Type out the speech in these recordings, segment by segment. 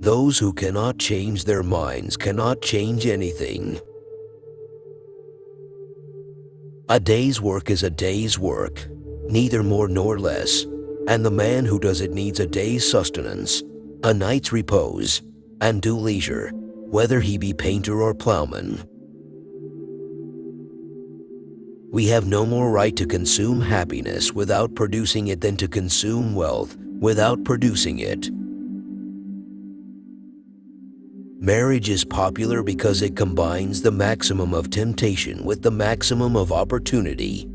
Those who cannot change their minds cannot change anything. A day's work is a day's work, neither more nor less, and the man who does it needs a day's sustenance, a night's repose, and due leisure, whether he be painter or plowman. We have no more right to consume happiness without producing it than to consume wealth without producing it. Marriage is popular because it combines the maximum of temptation with the maximum of opportunity.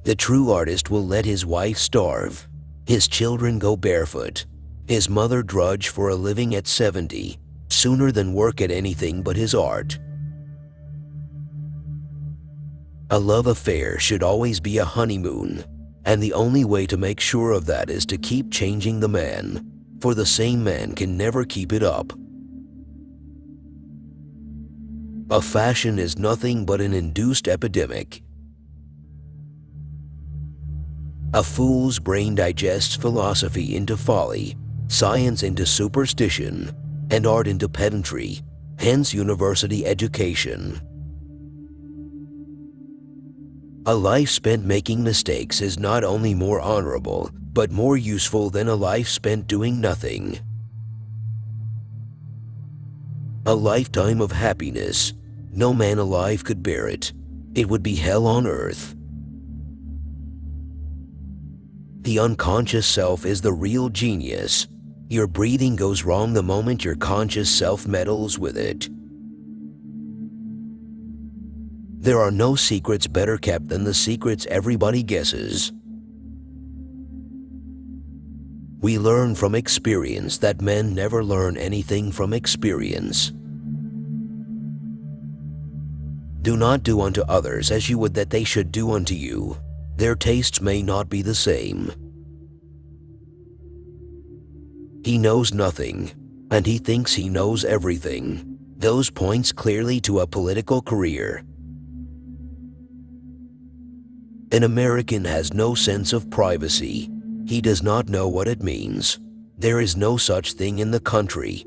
The true artist will let his wife starve, his children go barefoot, his mother drudge for a living at 70, sooner than work at anything but his art. A love affair should always be a honeymoon, and the only way to make sure of that is to keep changing the man, for the same man can never keep it up. A fashion is nothing but an induced epidemic. A fool's brain digests philosophy into folly, science into superstition, and art into pedantry, hence university education. A life spent making mistakes is not only more honorable, but more useful than a life spent doing nothing. A lifetime of happiness, no man alive could bear it. It would be hell on earth. The unconscious self is the real genius. Your breathing goes wrong the moment your conscious self meddles with it. There are no secrets better kept than the secrets everybody guesses. We learn from experience that men never learn anything from experience. Do not do unto others as you would that they should do unto you. Their tastes may not be the same. He knows nothing, and he thinks he knows everything. Those points clearly to a political career. An American has no sense of privacy. He does not know what it means. There is no such thing in the country.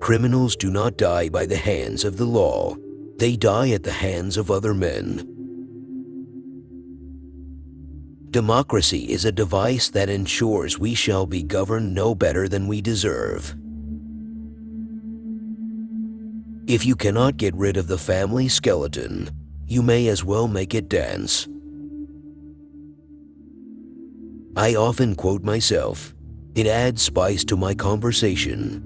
Criminals do not die by the hands of the law. They die at the hands of other men. Democracy is a device that ensures we shall be governed no better than we deserve. If you cannot get rid of the family skeleton, you may as well make it dance. I often quote myself. It adds spice to my conversation.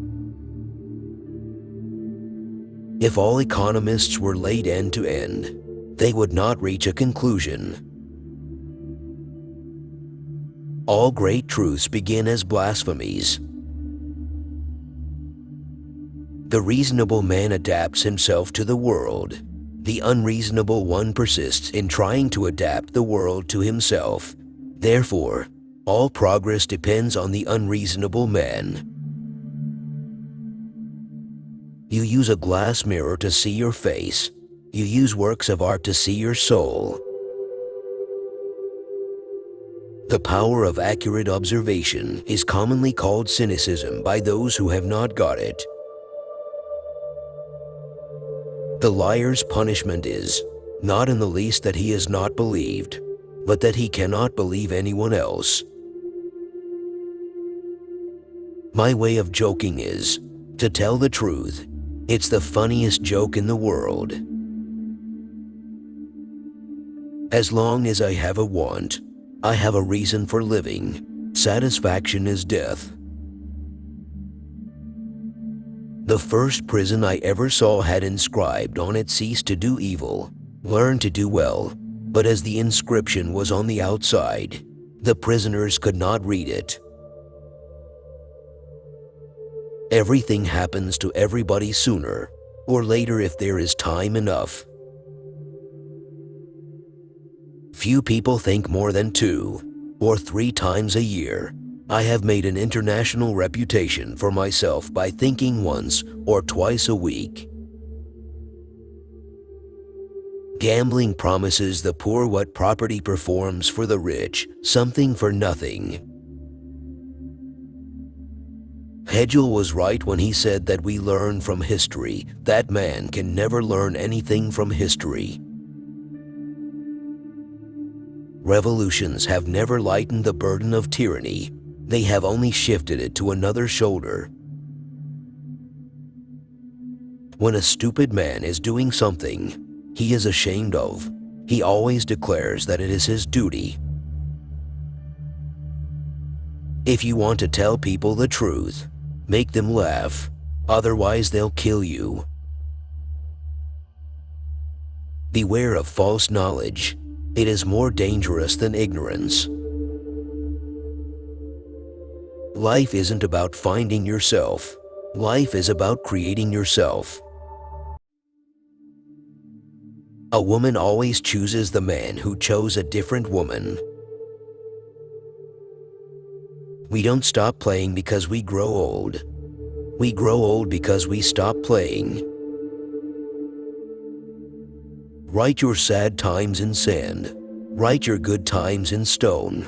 If all economists were laid end to end, they would not reach a conclusion. All great truths begin as blasphemies. The reasonable man adapts himself to the world. The unreasonable one persists in trying to adapt the world to himself. Therefore, all progress depends on the unreasonable man. You use a glass mirror to see your face. You use works of art to see your soul. The power of accurate observation is commonly called cynicism by those who have not got it. The liar's punishment is, not in the least that he is not believed, but that he cannot believe anyone else. My way of joking is, to tell the truth, it's the funniest joke in the world. As long as I have a want, I have a reason for living. Satisfaction is death. The first prison I ever saw had inscribed on it, "Cease to do evil, learn to do well," but as the inscription was on the outside, the prisoners could not read it. Everything happens to everybody sooner or later if there is time enough. Few people think more than 2 or 3 times a year. I have made an international reputation for myself by thinking once or twice a week. Gambling promises the poor what property performs for the rich, something for nothing. Hegel was right when he said that we learn from history. That man can never learn anything from history. Revolutions have never lightened the burden of tyranny. They have only shifted it to another shoulder. When a stupid man is doing something he is ashamed of, he always declares that it is his duty. If you want to tell people the truth, make them laugh, otherwise they'll kill you. Beware of false knowledge. It is more dangerous than ignorance. Life isn't about finding yourself. Life is about creating yourself. A woman always chooses the man who chose a different woman. We don't stop playing because we grow old. We grow old because we stop playing. Write your sad times in sand. Write your good times in stone.